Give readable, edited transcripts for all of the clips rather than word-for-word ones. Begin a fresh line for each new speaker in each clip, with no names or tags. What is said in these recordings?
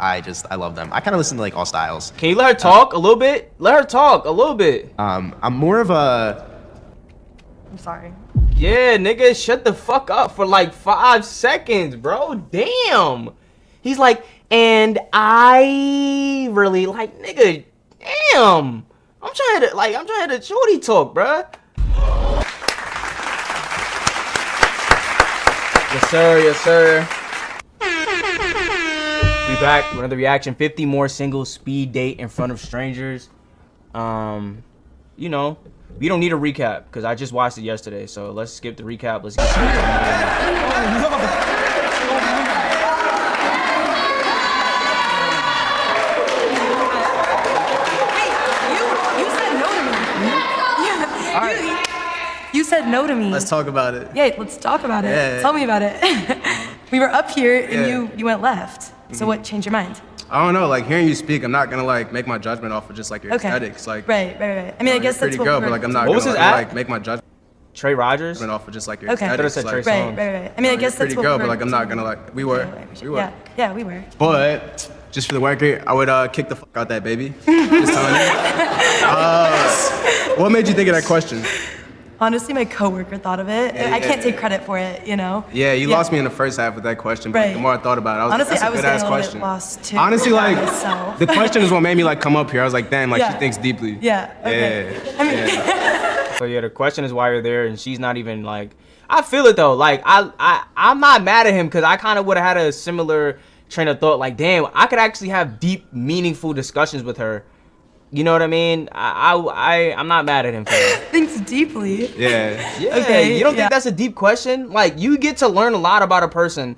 I love them. I kind of listen to like all styles.
Can you let her talk a little bit? Let her talk a little bit.
I'm more of a.
I'm sorry.
Yeah, nigga, shut the fuck up for like 5 seconds, bro. Damn. He's like, and I really like, nigga. Damn. I'm trying to shorty talk, bruh. Yes, sir. Yes, sir. We back with another reaction. 50 more single speed date in front of strangers. You know, we don't need a recap because I just watched it yesterday. So let's skip the recap. Let's get straight to it.
You said no to me.
Let's talk about it.
Yeah, let's talk about it.
Yeah.
Tell me about it. We were up here and you went left. So what changed your mind?
I don't know, like hearing you speak, I'm not gonna like make my judgment off of just like your aesthetics. Like
right. I mean, I guess that's
pretty
what
good,
we
but
were.
like I'm not
What was
gonna
his ad?
like make my judgment
Trey Rogers.
off of just like your
Okay.
aesthetics.
I thought it said
Like,
Trey
Right. I mean, I guess
pretty
that's what
good,
we
but
were
like I'm not gonna like we were.
Yeah, we were.
But just for the record, I would kick the fuck out that baby. Just telling you. What made you think of that question?
Honestly, my coworker thought of it. I can't take credit for it, you know?
Yeah, you lost me in the first half with that question, but
Right.
the more I thought about it, I was
Honestly,
like, that's
I
a
was
good ass
getting a little
question.
bit lost too.
Honestly,
by
like
myself.
the question is what made me like come up here. I was like, damn, like
Yeah.
she thinks deeply.
Yeah. Okay.
Yeah.
I mean,
So yeah, the question is why you're there, and she's not even like. I feel it though. Like I'm not mad at him because I kind of would have had a similar train of thought. Like, damn, I could actually have deep, meaningful discussions with her. You know what I mean? I'm not mad at him for that.
thinks deeply.
Yeah.
Yeah.
Okay,
You don't
yeah.
think that's a deep question? Like, you get to learn a lot about a person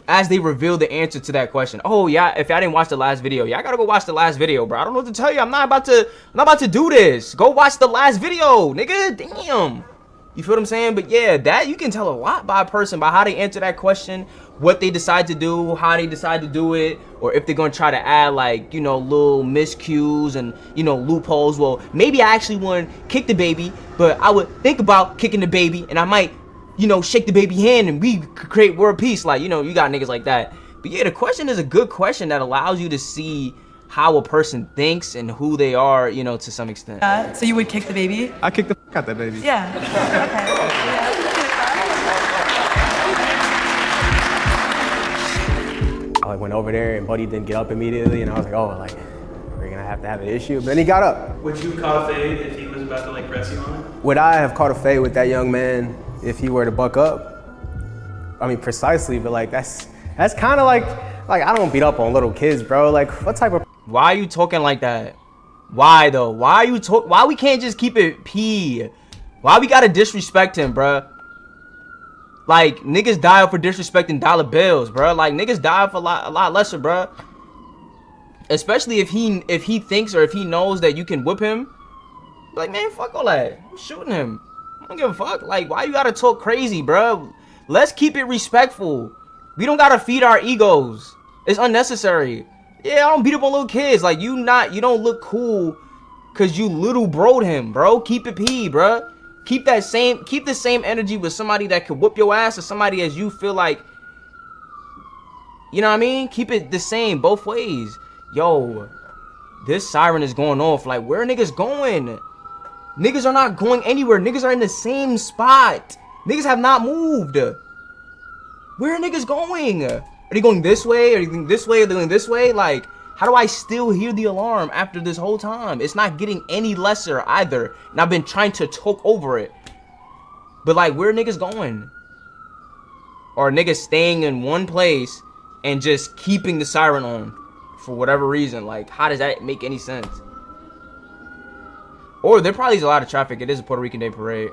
as they reveal the answer to that question. Oh yeah, if I didn't watch the last video, yeah, I gotta go watch the last video, bro. I don't know what to tell you. I'm not about to do this. Go watch the last video, nigga. Damn. You feel what I'm saying? But yeah, that you can tell a lot by a person by how they answer that question, what they decide to do, how they decide to do it, or if they're gonna try to add like, you know, little miscues and, you know, loopholes. Well, maybe I actually want to kick the baby, but I would think about kicking the baby and I might, you know, shake the baby hand and we could create world peace. Like, you know, you got niggas like that. But yeah, the question is a good question that allows you to see how a person thinks and who they are, you know, to some extent.
So you would kick the baby?
I kicked the fuck out that baby.
Yeah.
I like went over there and Buddy didn't get up immediately, and I was like, oh, like we're gonna have to have an issue. But then he got up.
Would you call a fade if he was about to like press you on it?
Would I have caught a fade with that young man if he were to buck up? I mean, precisely, but like that's kind of like I don't beat up on little kids, bro. Like what type of
Why are you talking like that? Why though? Why we can't just keep it P? Why we gotta disrespect him, bruh? Like, niggas die for disrespecting dollar bills, bruh. Like, niggas die for a lot lesser, bruh. Especially if he thinks or if he knows that you can whip him. Like, man, fuck all that. I'm shooting him. I don't give a fuck. Like, why you gotta talk crazy, bruh? Let's keep it respectful. We don't gotta feed our egos. It's unnecessary. Yeah, I don't beat up on little kids. Like, you don't look cool because you little broed him, bro. Keep it P, bruh. Keep the same energy with somebody that could whoop your ass or somebody as you feel like, you know what I mean? Keep it the same both ways. Yo, this siren is going off. Like, where are niggas going? Niggas are not going anywhere. Niggas are in the same spot. Niggas have not moved. Where are niggas going? Are they going this way? Are they going this way? Are they going this way? Like, how do I still hear the alarm after this whole time? It's not getting any lesser either. And I've been trying to talk over it. But like, where are niggas going? Or are niggas staying in one place and just keeping the siren on for whatever reason? Like, how does that make any sense? Or there probably is a lot of traffic. It is a Puerto Rican Day parade.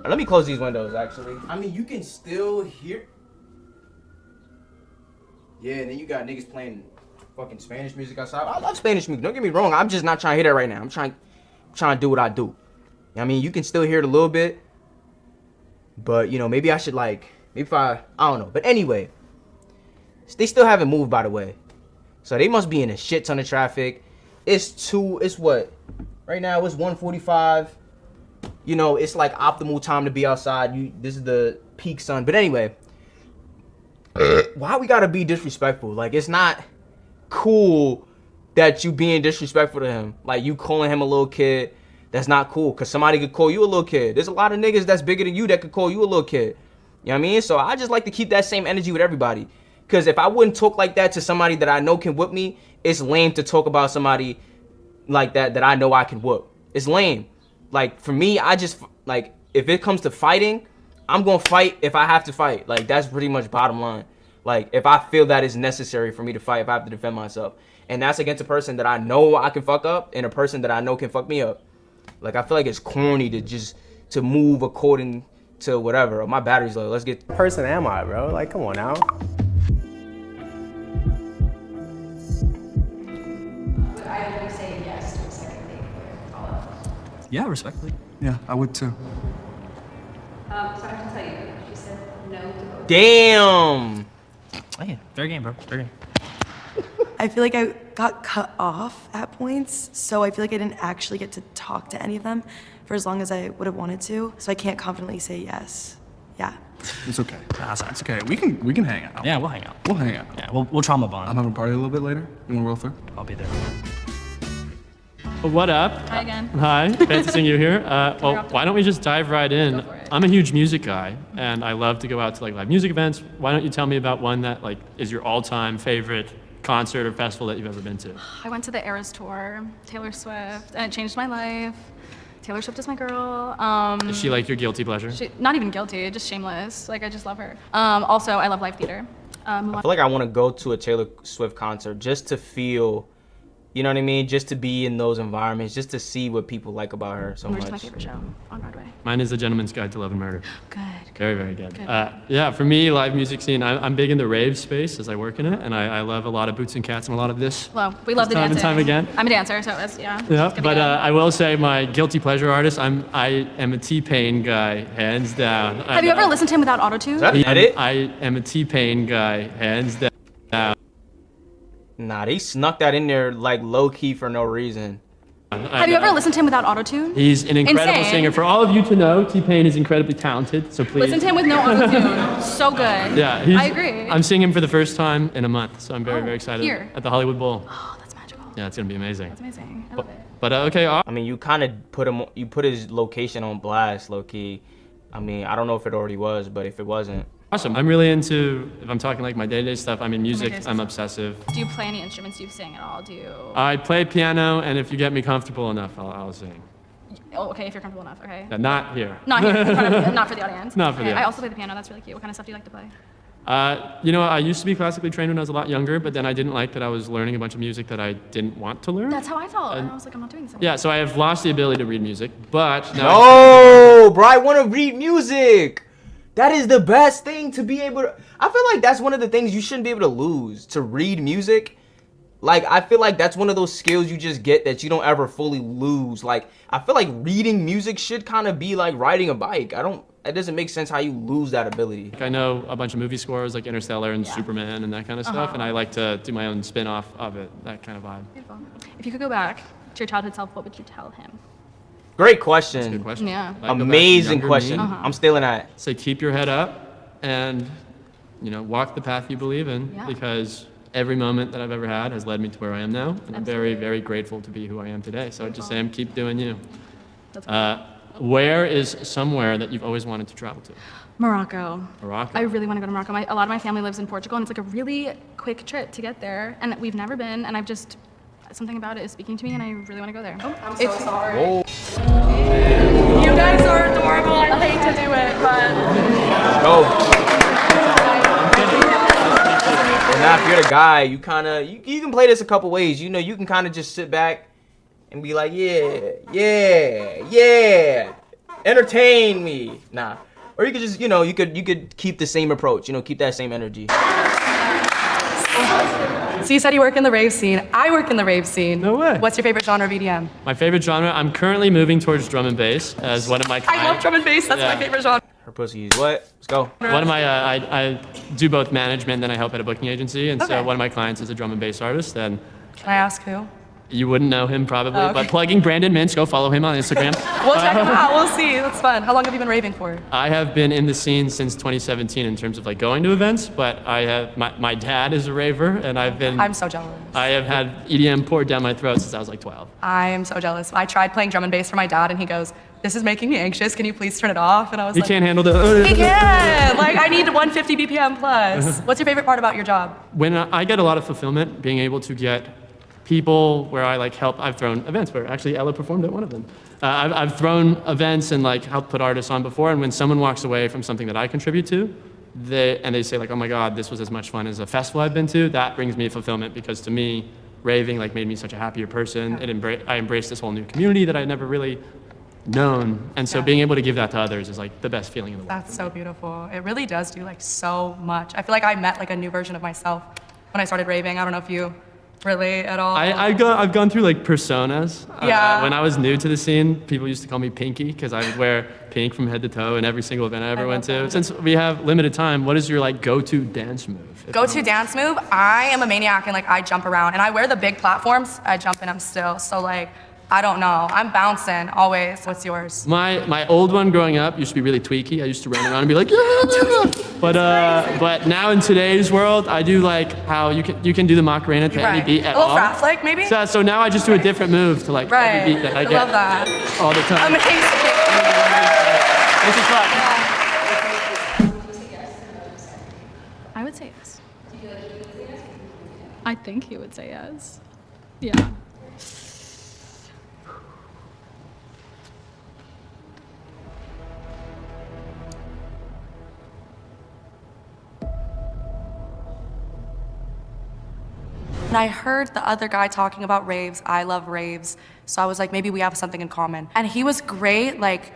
Let me close these windows, actually. I mean, you can still hear... Yeah, and then you got niggas playing fucking Spanish music outside. I love Spanish music. Don't get me wrong. I'm just not trying to hear that right now. I'm trying to do what I do. I mean, you can still hear it a little bit. But, you know, maybe I should like... Maybe if I don't know. But anyway. They still haven't moved, by the way. So they must be in a shit ton of traffic. It's what? Right now, it's 1:45. You know, it's like optimal time to be outside. This is the peak sun. But anyway... Why we gotta be disrespectful? Like, it's not cool that you being disrespectful to him. Like, you calling him a little kid, that's not cool. Because somebody could call you a little kid. There's a lot of niggas that's bigger than you that could call you a little kid. You know what I mean? So I just like to keep that same energy with everybody. Because if I wouldn't talk like that to somebody that I know can whoop me, it's lame to talk about somebody like that I know I can whoop. It's lame. Like, for me, I just, like, if it comes to fighting, I'm going to fight if I have to fight. Like, that's pretty much bottom line. Like, if I feel that it's necessary for me to fight, if I have to defend myself. And that's against a person that I know I can fuck up and a person that I know can fuck me up. Like, I feel like it's corny to move according to whatever. My battery's low. Let's get...
What person am I, bro? Like, come on now.
Would either of you say yes to a second date with Paula?
Yeah, respectfully.
Yeah, I would too.
So I have to tell you, she said no to both.
Damn!
Hey, fair game, bro. Fair game.
I feel like I got cut off at points, so I feel like I didn't actually get to talk to any of them for as long as I would have wanted to. So I can't confidently say yes. Yeah.
It's okay.
Nah, sorry.
It's okay. We can hang out.
Yeah, we'll hang out.
We'll hang out.
Yeah, we'll trauma bond.
I'm having a party a little bit later. You wanna roll through?
I'll be there.
What up?
Hi again.
Hi, fancy seeing you here. Well, why don't we just dive right in?
Go for it.
I'm a huge music guy, and I love to go out to like live music events. Why don't you tell me about one that like is your all-time favorite concert or festival that you've ever been to?
I went to the Eras tour, Taylor Swift, and it changed my life. Taylor Swift is my girl.
Is she like your guilty pleasure?
Not even guilty, just shameless. Like, I just love her. Also, I love live theater.
I feel like I want to go to a Taylor Swift concert just to feel, you know what I mean? Just to be in those environments, just to see what people like about her so
Where's my
much.
favorite show on Broadway?
Mine is The Gentleman's Guide to Love and Murder.
Good.
Very, very good.
Good.
Yeah, for me, live music scene, I'm big in the rave space as I work in it, and I love a lot of Boots and Cats and a lot of this.
Well, we love the
Time and
dancing.
time again.
I'm a dancer, so it's, yeah.
Yeah,
it's gonna be
but
good.
I will say my guilty pleasure artist, I am a T-Pain guy, hands down.
Have you ever listened to him without auto-tune?
Is that an edit?
I am a T-Pain guy, hands down.
Nah, they snuck that in there like low-key for no reason.
Have you ever listened to him without auto-tune?
He's an incredible
Insane.
singer. For all of you to know, T-Pain is incredibly talented, so please.
Listen to him with no auto-tune. So good.
Yeah,
I agree.
I'm seeing him for the first time in a month, so I'm very,
Oh,
very excited.
here?
At the Hollywood Bowl.
Oh, that's magical.
Yeah, it's gonna be amazing.
That's amazing. I love it.
But okay,
I mean, you kind of put his location on blast, low-key. I mean, I don't know if it already was, but if it wasn't.
awesome. I'm really into, if I'm talking like my day-to-day stuff, I'm in music,
Okay, so-
I'm obsessive.
Do you play any instruments? Do you sing at all? Do you?
I play piano, and if you get me comfortable enough, I'll sing.
Oh, okay, if you're comfortable enough. Okay.
Not here.
Not here. Not for the audience.
Not for the
Okay, I
audience.
also play the piano. That's really cute. What kind of stuff do you like to play?
You know, I used to be classically trained when I was a lot younger, but then I didn't like that I was learning a bunch of music that I didn't want to learn.
That's how I felt. And I was like, I'm not doing this anymore.
Yeah, so I have lost the ability to read music, but now
No, bro, I want to read music. That is the best thing to be able to. I feel like that's one of the things you shouldn't be able to lose, to read music. Like, I feel like that's one of those skills you just get that you don't ever fully lose. Like, I feel like reading music should kind of be like riding a bike. It doesn't make sense how you lose that ability.
I know a bunch of movie scores like Interstellar and Superman and that kind of stuff, and I like to do my own spin-off of it, that kind of vibe.
Beautiful. If you could go back to your childhood self, what would you tell him?
Great question.
Good question.
Yeah.
Like, go back to
Amazing
younger
question.
me,
I'm stealing that.
Say keep your head up and, you know, walk the path you believe in,
Yeah.
because every moment that I've ever had has led me to where I am now, and I'm very, very grateful to be who I am today. So I'd just say, keep doing you.
That's cool.
Where is somewhere that you've always wanted to travel to?
Morocco.
Morocco.
I really want to go to Morocco. A lot of my family lives in Portugal, and it's like a really quick trip to get there. And we've never been, and something about it is speaking to me, and I really want to go there. Oh, I'm so sorry.
Oh,
You guys are adorable. I hate to do it, but
go. And now, if you're the guy, you kind of you can play this a couple ways. You know, you can kind of just sit back and be like, yeah, entertain me. Nah. Or you could just, you know, you could keep the same approach. You know, keep that same energy.
So you said you work in the rave scene. I work in the rave scene.
No way.
What's your favorite genre of EDM?
My favorite genre, I'm currently moving towards drum and bass as one of my clients.
I love drum and bass. That's
Yeah.
my favorite genre.
Her pussy is what? Let's go.
One of my, I do both management, then I help at a booking agency, and
Okay.
so one of my clients is a drum and bass artist, and
Can I ask who?
You wouldn't know him probably,
Oh, okay.
but plugging Brandon Mintz, go follow him on Instagram.
We'll check him out. We'll see. That's fun. How long have you been raving for?
I have been in the scene since 2017 in terms of like going to events, but I have my dad is a raver, and
I'm so jealous.
I have had EDM poured down my throat since I was like 12.
I am so jealous. I tried playing drum and bass for my dad, and he goes, "This is making me anxious. Can you please turn it off?" And I was
He
like,
can't handle the.
He can. Like, I need 150 BPM plus. What's your favorite part about your job?
When I get a lot of fulfillment, being able to get people where I like help. I've thrown events where actually Ella performed at one of them. I've thrown events and like helped put artists on before, and when someone walks away from something that I contribute to, they say like, "Oh my God, this was as much fun as a festival I've been to." That brings me fulfillment because to me, raving like made me such a happier person. I embraced this whole new community that I'd never really known, and so being able to give that to others is like the best feeling in the world.
That's so beautiful. It really does do like so much. I feel like I met like a new version of myself when I started raving. I don't know if you relate at all.
I've gone through like personas.
Yeah.
When I was new to the scene, people used to call me Pinky because I would wear pink from head to toe in every single event I ever went to. Since we have limited time, what is your like go-to dance move?
Go-to dance move? I am a maniac and like I jump around and I wear the big platforms. I jump in them still. So like, I don't know. I'm bouncing always. What's yours?
My old one growing up used to be really tweaky. I used to run around and be like, yeah. But now in today's world, I do like how you can do the Macarena to any beat at
a little
all.
frat flick maybe?
So now I just do a different move to like every beat that I get.
love that.
All the time.
Amazing.
I would say yes. I think he would say yes. Yeah.
And I heard the other guy talking about raves. I love raves. So I was like, maybe we have something in common. And he was great, like,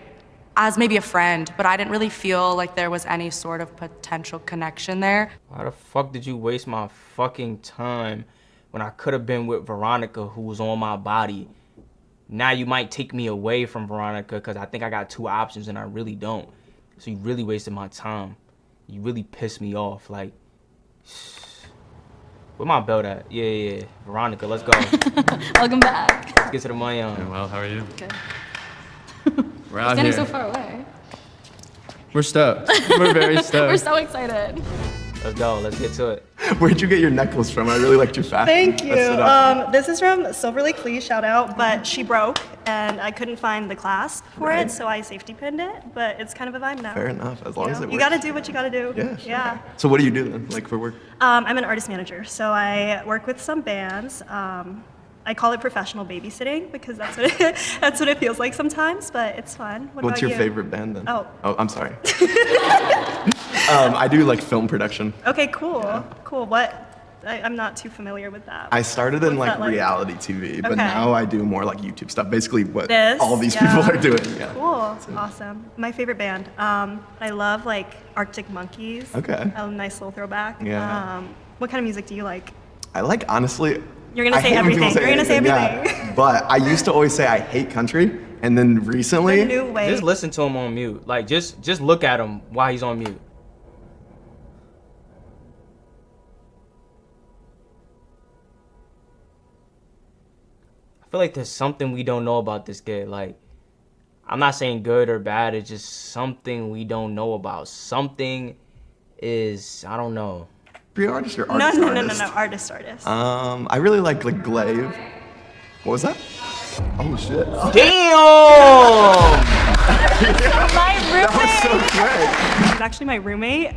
as maybe a friend, but I didn't really feel like there was any sort of potential connection there.
Why the fuck did you waste my fucking time when I could have been with Veronica, who was on my body? Now you might take me away from Veronica because I think I got two options and I really don't. So you really wasted my time. You really pissed me off. Like, where my belt at? Yeah. Veronica, let's go.
Welcome back.
Let's get to the money on.
Doing well, how are you?
Good.
We're out
Standing
here.
so far away.
We're stoked. We're very stoked.
We're so excited.
Let's go. Let's get to it.
Where'd you get your necklace from? I really liked your fashion.
Thank you.
That's it up.
This is from Silver Lake Please, shout out, but she broke and I couldn't find the clasp for it, so I safety pinned it, but it's kind of a vibe now.
Fair enough, as long as it works.
You gotta do what you gotta do.
Yeah, sure.
Yeah.
So what do you do then, like for work?
I'm an artist manager, so I work with some bands. I call it professional babysitting because that's what that's what it feels like sometimes, but it's fun. What
What's
about
your
you?
favorite band then?
Oh.
I'm sorry. I do like film production.
Okay, cool. Cool. I'm not too familiar with that.
I started in
What's
like
that like?
reality TV, but
Okay.
now I do more like YouTube stuff. Basically, what
This,
all these
yeah.
people are doing. Yeah.
Cool. Awesome. My favorite band. I love like Arctic Monkeys.
Okay.
A nice little throwback.
Yeah.
What kind of music do you like?
I like honestly.
You're gonna
I
say
hate when people
everything. You're gonna say
anything, yeah. But I used to always say I hate country, and then recently.
The new way.
Just listen to him on mute. Like, just look at him while he's on mute. I feel like there's something we don't know about this kid. Like, I'm not saying good or bad. It's just something we don't know about. Something is, I don't know.
Free artist or
No,
artist?
no,
artist?
no. Artist.
I really like Glaive. What was that? Oh shit.
Damn!
My roommate.
That was so quick.
He's actually my roommate.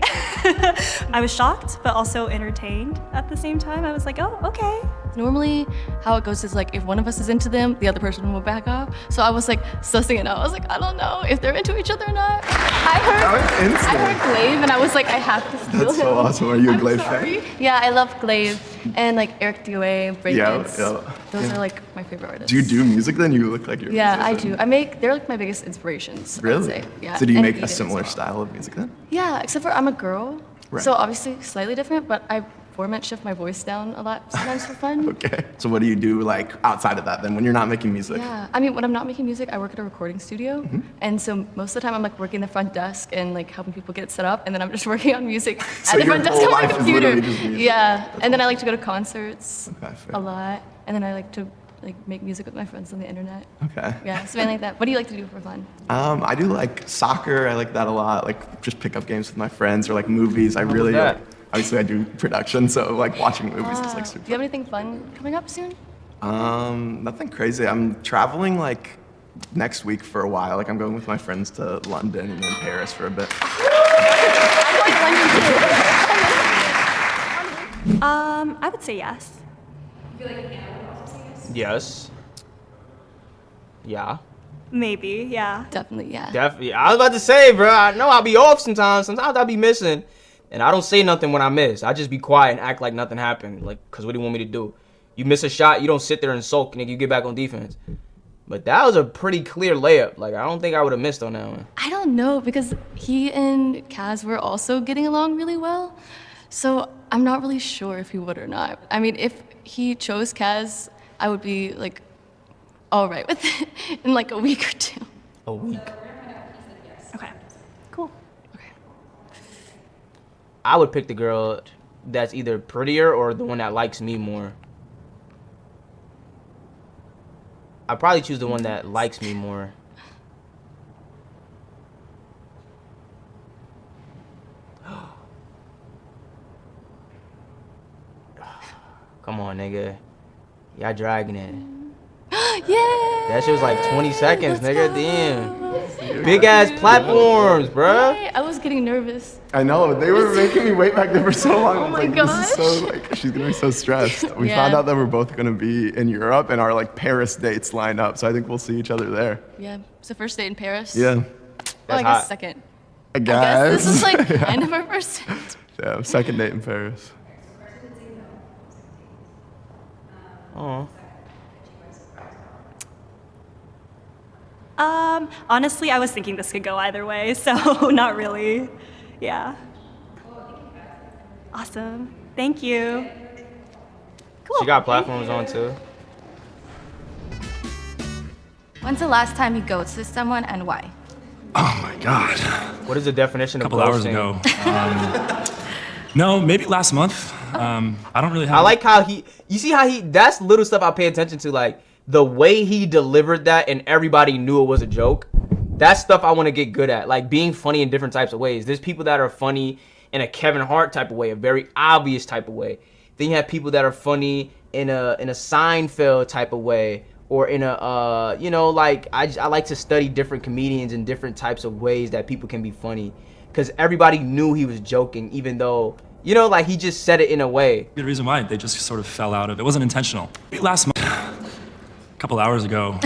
I was shocked, but also entertained at the same time. I was like, oh, okay.
Normally, how it goes is like if one of us is into them, the other person will back off. So I was like sussing it out. I was like, I don't know if they're into each other or not. I heard Glaive, and I was like, I have to steal
That's
him.
so awesome. Are you a Glaive
Sorry.
fan?
Yeah, I love Glaive and like Eric DOA, Breakdance.
Yeah.
Those are like my favorite artists.
Do you do music then? You look like you're.
Yeah, I do. They're like my biggest inspirations. I would
Really?
say. Yeah.
So do you
and
make a
Aiden
similar
as well.
style of music then?
Yeah, except for I'm a girl,
Right.
so obviously slightly different. But I format shift my voice down a lot sometimes for fun.
Okay. So what do you do like outside of that then when you're not making music?
Yeah, I mean, when I'm not making music, I work at a recording studio,
Mm-hmm.
and so most of the time I'm like working the front desk and like helping people get it set up, and then I'm just working on music
So
at the
your
front desk
whole
on my
life is
computer.
literally just music.
Yeah, and then I like to go to concerts
Okay, fair.
a lot, and then I like to like make music with my friends on the internet.
Okay.
Yeah, something like that. What do you like to do for fun?
I do like soccer. I like that a lot. Like just pick up games with my friends or like movies. I
How
really
was that?
obviously I do production, so like watching movies is like
Do
super.
you have anything fun coming up soon?
Nothing crazy. I'm traveling like next week for a while. Like I'm going with my friends to London and then Paris for a bit.
I would say yes.
Yes. Yeah.
Maybe, yeah.
Definitely, yeah.
Definitely. I was about to say, bro. I know I'll be off sometimes. Sometimes I'll be missing, and I don't say nothing when I miss. I just be quiet and act like nothing happened. Like, cause what do you want me to do? You miss a shot, you don't sit there and sulk, nigga. You get back on defense. But that was a pretty clear layup. Like, I don't think I would have missed on that one.
I don't know because he and Kaz were also getting along really well. So I'm not really sure if he would or not. I mean, if he chose Kaz, I would be like, all right with it in like a week or two.
A week.
Okay, cool.
I would pick the girl that's either prettier or the one that likes me more. I'd probably choose the one that likes me more. Come on, nigga. Y'all dragging it.
Yeah.
That shit was like 20 seconds, nigga. Damn. Big ass platforms, bruh.
Yay, I was getting nervous.
I know, they were making me wait back there for so long.
Oh
I was
my
like, this is so, like, she's gonna be so stressed. We
Yeah.
found out that we're both gonna be in Europe and our like Paris dates line up, so I think we'll see each other there.
Yeah, it's the first date in Paris.
Yeah.
Well, I
That's
guess
hot.
second.
I
I guess this is like
Yeah.
kind of our first date.
Yeah, second date in Paris.
Oh.
Honestly, I was thinking this could go either way, so not really. Yeah. Awesome. Thank you.
She got platforms on too.
When's the last time you ghosted someone and why?
Oh my God.
What is the definition
A
of
couple hours
ghosting?
ago. No, maybe last month. I don't really have.
I like how you see how that's little stuff I pay attention to, like the way he delivered that and everybody knew it was a joke. That's stuff I want to get good at, like being funny in different types of ways. There's people that are funny in a Kevin Hart type of way, a very obvious type of way. Then you have people that are funny in a Seinfeld type of way, or in a like I like to study different comedians in different types of ways that people can be funny, because everybody knew he was joking, even though like he just said it in a way.
Good reason why they just sort of fell out of it. It wasn't intentional. Maybe last month, a couple hours ago.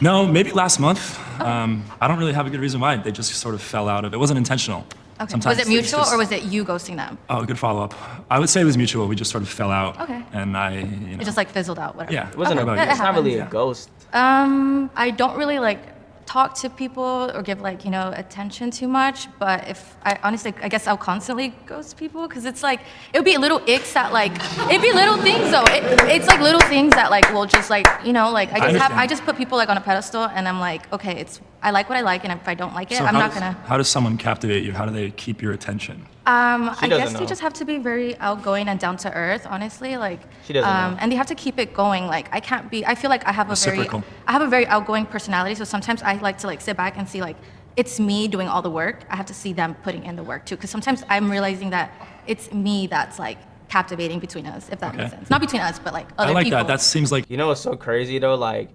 No, maybe last month. I don't really have a good reason why they just sort of fell out of it. It wasn't intentional.
Okay.
Sometimes
Was it
it's
mutual
just-
or was it you ghosting them?
Oh, good follow-up. I would say it was mutual. We just sort of fell out.
Okay.
And
It just like fizzled out, whatever.
Yeah.
It wasn't
Okay.
it's not really a
happens.
ghost.
I don't really like talk to people or give like attention too much, but if I honestly, I guess I'll constantly ghost people because it's like it would be little icks that like it'd be little things though. It's like little things that like will just like like I just put people like on a pedestal and I'm like, okay, I like what I like, and if I don't like it,
So
I'm
how
not
does-
gonna.
How does someone captivate you? How do they keep your attention?
I
doesn't
guess
know.
they just have to be very outgoing and down to earth, honestly. Like,
She doesn't know.
and they have to keep it going. Like, I can't be. I feel like I have
Reciprocal.
I have a very outgoing personality. So sometimes I like to like sit back and see like it's me doing all the work. I have to see them putting in the work too, because sometimes I'm realizing that it's me that's like captivating between us, if that makes
Okay.
sense. Not between us, but like other
I like
people.
that. That seems like
You know what's so crazy though? Like,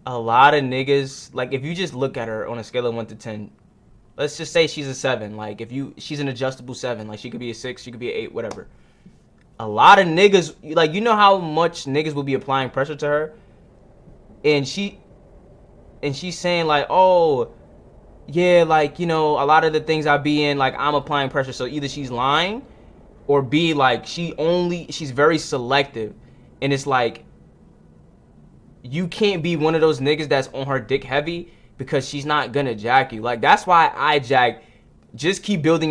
a lot of niggas, like if you just look at her on a scale of 1 to 10, let's just say she's a 7. Like she's an adjustable 7. Like she could be a 6, she could be an 8, whatever. A lot of niggas, like you know how much niggas will be applying pressure to her, and she's saying like, oh, yeah, like a lot of the things I be in, like I'm applying pressure. So either she's lying, or B, like she's very selective, and it's like, you can't be one of those niggas that's on her dick heavy because she's not gonna jack you. Like that's why I jack. Just keep build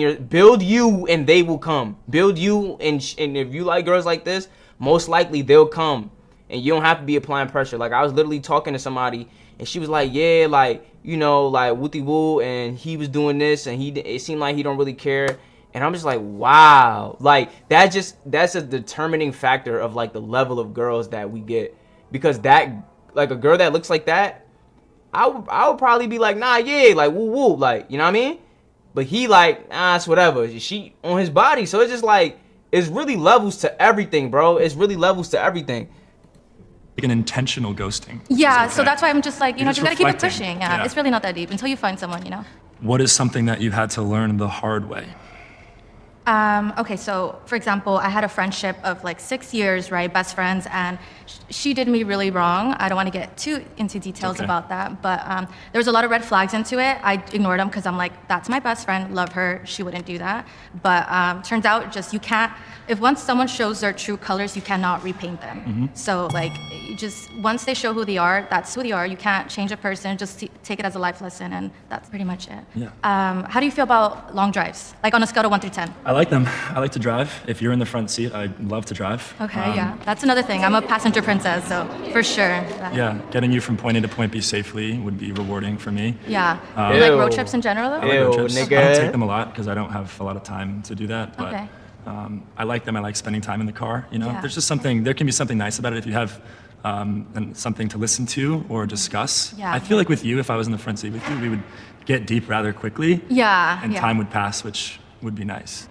you and they will come. Build you and if you like girls like this, most likely they'll come, and you don't have to be applying pressure. Like I was literally talking to somebody and she was like, yeah, like like wooty woo, and he was doing this and it seemed like he don't really care. And I'm just like, wow. Like, that's a determining factor of like the level of girls that we get. Because that, like a girl that looks like that, I would probably be like, nah, yeah, like woo woo, like, you know what I mean? But he like, nah, it's whatever. She on his body. So it's just like, it's really levels to everything, bro. It's really levels to everything.
Like an intentional ghosting.
Yeah,
is
so
okay.
that's why I'm just like, you
You're
know,
just
just gotta keep it
reflecting.
pushing. Yeah,
Yeah.
it's really not that deep until you find someone, you know?
What is something that you had to learn the hard way?
Okay, so for example, I had a friendship of like 6 years, right? Best friends, and she did me really wrong. I don't want to get too into details
Okay.
about that, but there was a lot of red flags into it. I ignored them because I'm like, that's my best friend, love her, she wouldn't do that. But turns out just you can't, if once someone shows their true colors, you cannot repaint them. So like, you just, once they show who they are, that's who they are. You can't change a person, just take it as a life lesson, and that's pretty much it.
Yeah.
How do you feel about long drives? Like on a scale of 1 through 10?
I like them. I like to drive. If you're in the front seat, I love to drive.
Okay, yeah. That's another thing. I'm a passenger princess, so for sure.
Yeah, getting you from point A to point B safely would be rewarding for me.
Yeah.
Um,
You like road trips in general, though?
I like road
Ew,
trips. I
nigga.
don't take them a lot because I don't have a lot of time to do that. But
Okay.
I like them. I like spending time in the car. You know,
Yeah.
there's just something. There can be something nice about it if you have something to listen to or discuss.
Yeah.
I feel like with you, if I was in the front seat with you, we would get deep rather quickly.
Yeah,
And
yeah.
time would pass, which would be nice.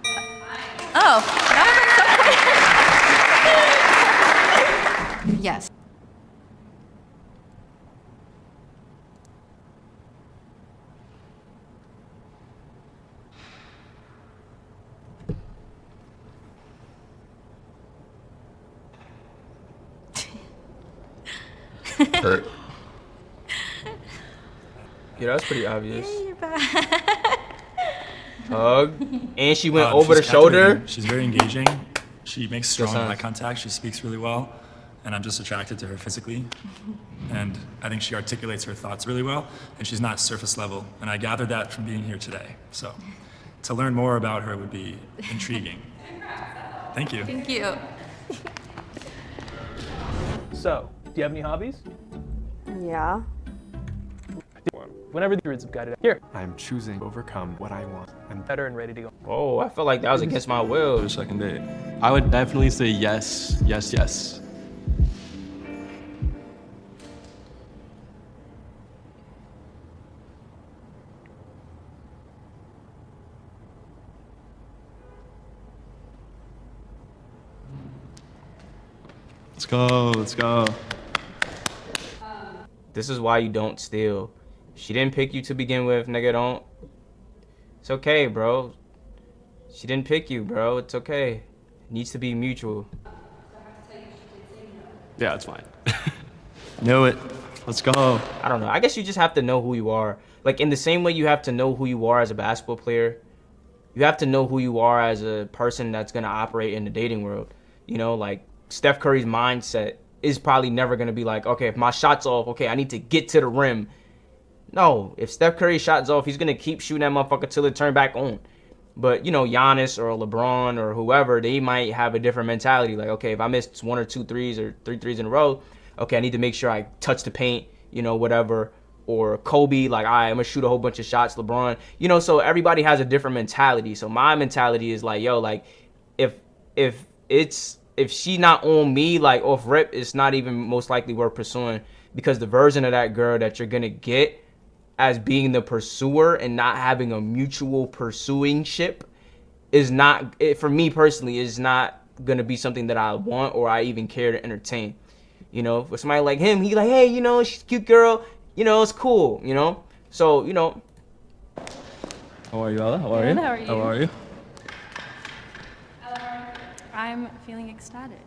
Oh, that would be so quick. Yes.
Hurt.
Yeah, that's pretty obvious. Hug. And she went
Oh,
over the
she's
shoulder.
captivating. She's very engaging. She makes strong
sounds-
eye contact. She speaks really well. And I'm just attracted to her physically. And I think she articulates her thoughts really well. And she's not surface level. And I gathered that from being here today. So to learn more about her would be intriguing. Thank you.
Thank you.
So, do you have any hobbies?
Yeah.
Whenever the druids have guided here,
I'm choosing to overcome what I want. I'm
better and ready to go.
Oh, I felt like that was against my will.
second date. I would definitely say yes, yes, yes. Let's go, let's go.
This is why you don't steal. She didn't pick you to begin with, nigga. Don't. It's okay, bro. She didn't pick you, bro. It's okay. It needs to be mutual.
Yeah, it's fine. Knew it. Let's go.
I don't know. I guess you just have to know who you are. Like, in the same way you have to know who you are as a basketball player, you have to know who you are as a person that's going to operate in the dating world. You know, like, Steph Curry's mindset is probably never going to be like, okay, if my shot's off, okay, I need to get to the rim. No, if Steph Curry's shot's off, he's going to keep shooting that motherfucker till it turn back on. But, you know, Giannis or LeBron or whoever, they might have a different mentality. Like, okay, if I missed 1 or 2 threes or 3 threes in a row, okay, I need to make sure I touch the paint, you know, whatever. Or Kobe, like, all right, I'm going to shoot a whole bunch of shots. LeBron, you know, so everybody has a different mentality. So my mentality is like, yo, like, if she not on me, like, off rip, it's not even most likely worth pursuing. Because the version of that girl that you're going to get as being the pursuer and not having a mutual pursuing ship is not, for me personally, is not going to be something that I want or I even care to entertain. You know, for somebody like him, he like, hey, you know, she's a cute girl, you know, it's cool, you know? So, you know.
How are you, Ella? How are you?
Good, how are you?
How are you?
I'm feeling ecstatic.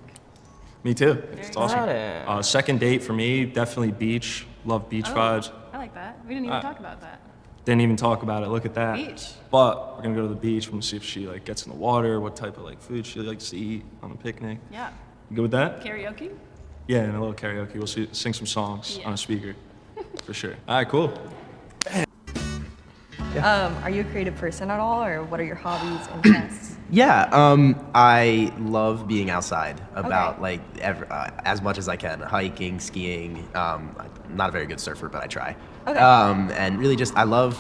Me too.
Very
It's awesome.
excited.
Second date for me, definitely beach. Love beach vibes.
I like that. We didn't even talk about that.
Didn't even talk about it. Look at that.
Beach.
But we're gonna go to the beach. We're gonna see if she like gets in the water, what type of like food she likes to eat on a picnic.
Yeah.
You good with that?
Karaoke?
Yeah, and a little karaoke. We'll sing some songs
Yeah.
on a speaker. For sure. All right, cool.
Are you a creative person at all, or what are your hobbies and interests?
Yeah, I love being outside about like as much as I can, hiking, skiing. I'm not a very good surfer, but I try.
Okay.
And really just, I'm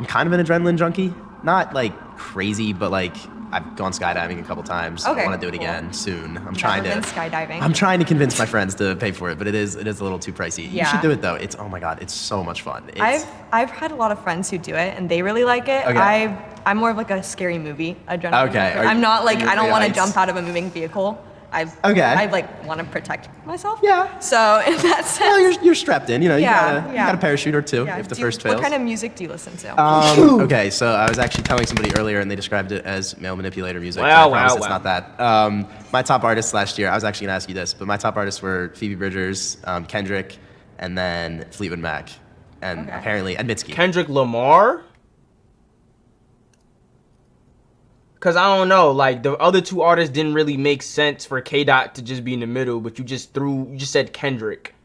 kind of an adrenaline junkie. Not like crazy, but like I've gone skydiving a couple times.
Okay,
I want to do it
cool.
again soon. I'm
Never
trying
been
to.
skydiving.
I'm trying to convince my friends to pay for it, but it is a little too pricey. You
Yeah.
should do it though. It's oh my god, it's so much fun. It's,
I've had a lot of friends who do it and they really like it.
Okay.
I'm more of like a scary movie adrenaline.
Okay.
I'm not like
Are you
I don't want to
afraid of
jump out of a moving vehicle. I like want to protect myself.
Yeah.
So in that sense.
well, you're strapped in. You know, you
Yeah,
got a parachute or two
Yeah.
if the
Do you-
first fails.
What kind of music do you listen to?
Okay, so I was actually telling somebody earlier, and they described it as male manipulator music.
Wow,
I promise
wow,
it's
wow.
not that. My top artists last year, I was actually gonna ask you this, but my top artists were Phoebe Bridgers, Kendrick, and then Fleetwood Mac, and apparently Admitsky.
Kendrick Lamar? Cause I don't know, like the other two artists didn't really make sense for K Dot to just be in the middle, but you just said Kendrick.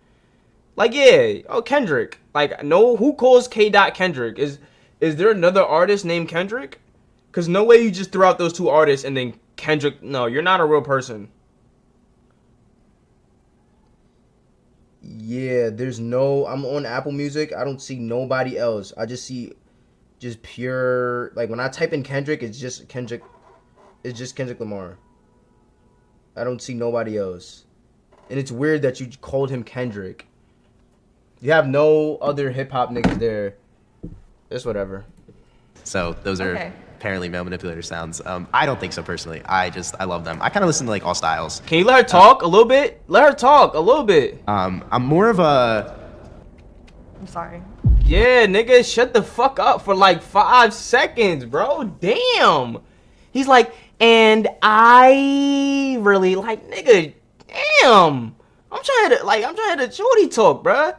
Like yeah, oh Kendrick. Like no, who calls K Dot Kendrick? Is there another artist named Kendrick? Cause no way you just threw out those two artists and then Kendrick. No, you're not a real person. Yeah, there's no. I'm on Apple Music. I don't see nobody else. I just see just pure. Like when I type in Kendrick, it's just Kendrick. It's just Kendrick Lamar. I don't see nobody else. And it's weird that you called him Kendrick. You have no other hip hop niggas there. It's whatever.
So those are
Okay.
apparently male manipulator sounds. I don't think so personally. I love them. I kind of listen to like all styles.
Can you let her talk a little bit? Let her talk a little bit.
I'm more of a.
I'm sorry.
Yeah, nigga, shut the fuck up for like 5 seconds, bro. Damn. He's like, and I really like, nigga, damn. I'm trying to shorty talk, bruh.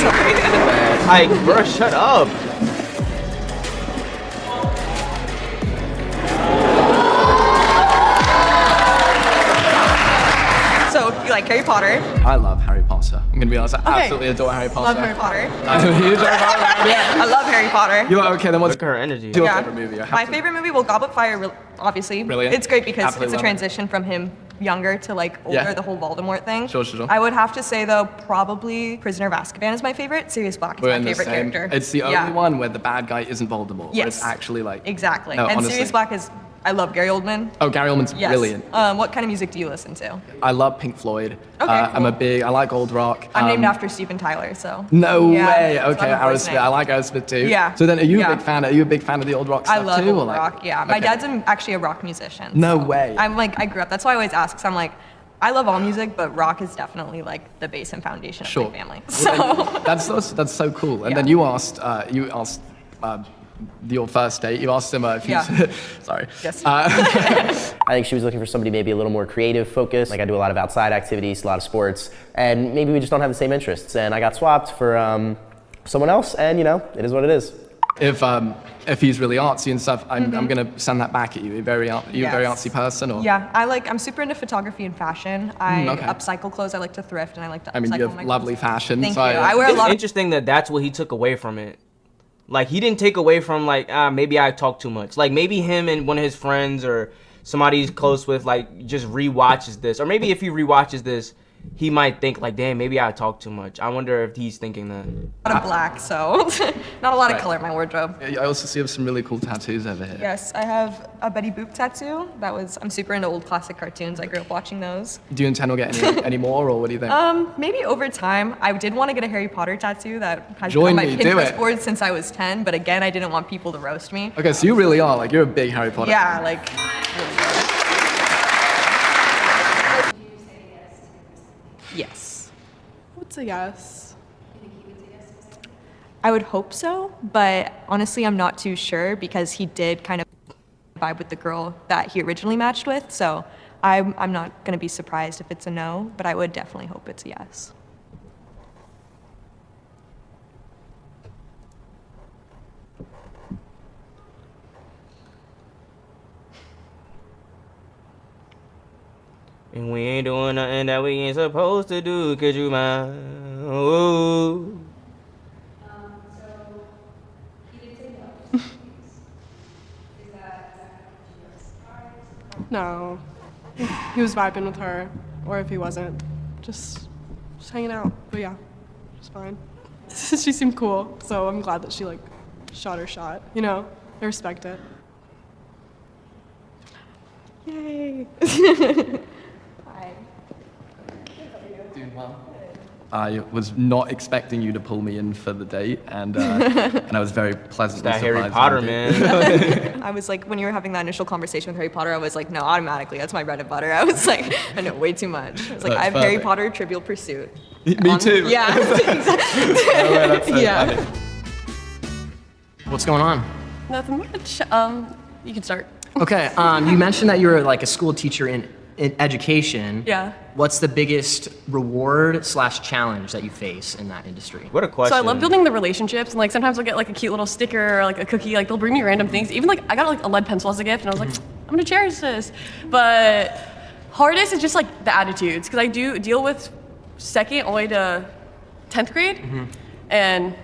Sorry.
Like, bruh, shut up.
So you like Harry Potter?
I love Harry Potter. I'm gonna be honest, I
Okay.
absolutely adore Harry Potter.
Love Harry Potter.
I'm a huge Harry Potter fan.
Yeah, I love Harry Potter.
You are okay? Then what's
Look at her energy.
your
Yeah.
favorite movie? I have
My
to-
favorite movie, well, Goblet of Fire, obviously.
Brilliant.
It's great because
Absolutely
it's a
love it.
transition from him younger to like older,
Yeah.
the whole Voldemort thing.
Sure.
I would have to say though, probably Prisoner of Azkaban is my favorite. Sirius Black is
We're
my
in the
favorite
same.
character.
It's the only
Yeah.
one where the bad guy isn't Voldemort. Where
Yes.
it's actually like.
Exactly.
No,
And
honestly.
Sirius Black is, I love Gary Oldman.
Oh, Gary Oldman's
Yes.
brilliant.
What kind of music do you listen to?
I love Pink Floyd.
Okay,
I like old rock.
I'm named after Steven Tyler, so.
No
Yeah,
way.
that's
Okay,
what I'm
Aerosmith.
listening.
I like Aerosmith too.
Yeah.
So then, are you
Yeah.
a big fan? Are you a big fan of the old rock stuff
I love
too? or
old
like-
rock, yeah. My
Okay.
dad's actually a rock musician.
No way.
I'm like, I grew up, that's why I always ask, because I'm like, I love all music, but rock is definitely like the base and foundation of
Sure.
my family.
Well, then, that's so cool. And then you asked your first date. You asked him if he's
Yeah.
sorry.
Yes.
I think she was looking for somebody maybe a little more creative focused. Like I do a lot of outside activities, a lot of sports, and maybe we just don't have the same interests. And I got swapped for someone else, and you know, it is what it is.
If he's really artsy and stuff, I'm gonna send that back at you. You're a very
Yes.
artsy person, or
Yeah, I'm super into photography and fashion. I
okay.
upcycle clothes, I like to thrift, and I like to upcycle
I mean, you
my
have lovely fashion.
Thank
so
you. I wear a
It's
lot of
interesting that that's what he took away from it. Like he didn't take away from like maybe I talk too much. Like maybe him and one of his friends or somebody he's close with like just rewatches this, or maybe if he rewatches this, he might think like, damn, maybe I talk too much. I wonder if he's thinking that.
a lot of black, so not a lot of
Right.
color in my wardrobe.
I also see you have some really cool tattoos over here.
Yes, I have a Betty Boop tattoo. I'm super into old classic cartoons. I grew up watching those.
Do you intend on getting any more, or what do you think?
Maybe over time. I did want to get a Harry Potter tattoo that has
Join
been on my
me, do
Pinterest
it.
board since I was 10, but again, I didn't want people to roast me.
Okay, so you really are like you're a big Harry Potter.
Yeah, like. Yes.
I would say yes.
I would hope so, but honestly, I'm not too sure because he did kind of vibe with the girl that he originally matched with. So I'm not going to be surprised if it's a no, but I would definitely hope it's a yes.
And we ain't doing nothing that we ain't supposed to do, 'cause you mine. Ooh.
No. He was vibing with her, or if he wasn't, just hanging out. But yeah, it's fine. She seemed cool, so I'm glad that she like shot her shot. You know, I respect it. Yay.
Doing well. I was not expecting you to pull me in for the date, and I was very pleasantly
That
surprised.
Harry Potter,
when you
man.
did.
I was like, when you were having that initial conversation with Harry Potter, I was like, no, automatically, that's my bread and butter. I was like, I know way too much. I was like,
That's
I have Harry
perfect.
Potter, Trivial Pursuit.
Me too.
Yeah.
That's so
Yeah.
funny.
What's going on?
Nothing much. You can start.
Okay, you mentioned that you were like a school teacher in education.
Yeah.
What's the biggest reward / challenge that you face in that industry?
What a question.
So I love building the relationships, and like sometimes I'll get like a cute little sticker or like a cookie. Like they'll bring me random things. Even like I got like a lead pencil as a gift, and I was like, I'm gonna cherish this. But hardest is just like the attitudes, because I do deal with 2nd all the way to 10th grade, and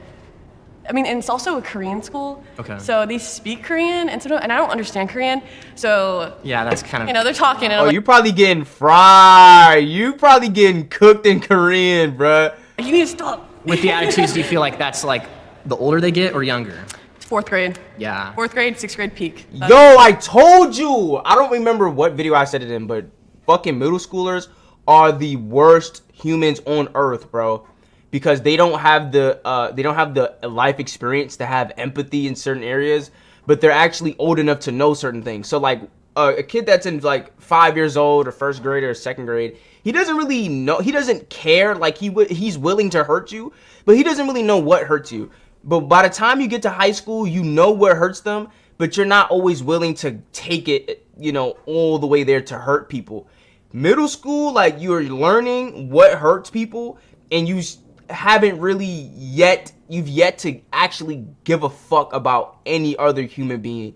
I mean, and it's also a Korean school.
Okay.
So they speak Korean, and I don't understand Korean. So
Yeah, that's kind of.
you know they're talking, and I'm
Oh,
like,
you probably getting fried. You probably getting cooked in Korean, bruh.
you need to stop.
With the attitudes, do you feel like that's like the older they get or younger?
4th grade.
Yeah.
4th grade, 6th grade peak.
Yo, I told you. I don't remember what video I said it in, but fucking middle schoolers are the worst humans on earth, bro. Because they don't have the life experience to have empathy in certain areas, but they're actually old enough to know certain things. So like a kid that's in like 5 years old or 1st grade or 2nd grade, he doesn't really know. He doesn't care. Like he's willing to hurt you, but he doesn't really know what hurts you. But by the time you get to high school, you know what hurts them, but you're not always willing to take it, you know, all the way there to hurt people. Middle school, like you're learning what hurts people, and haven't really you've yet to actually give a fuck about any other human being.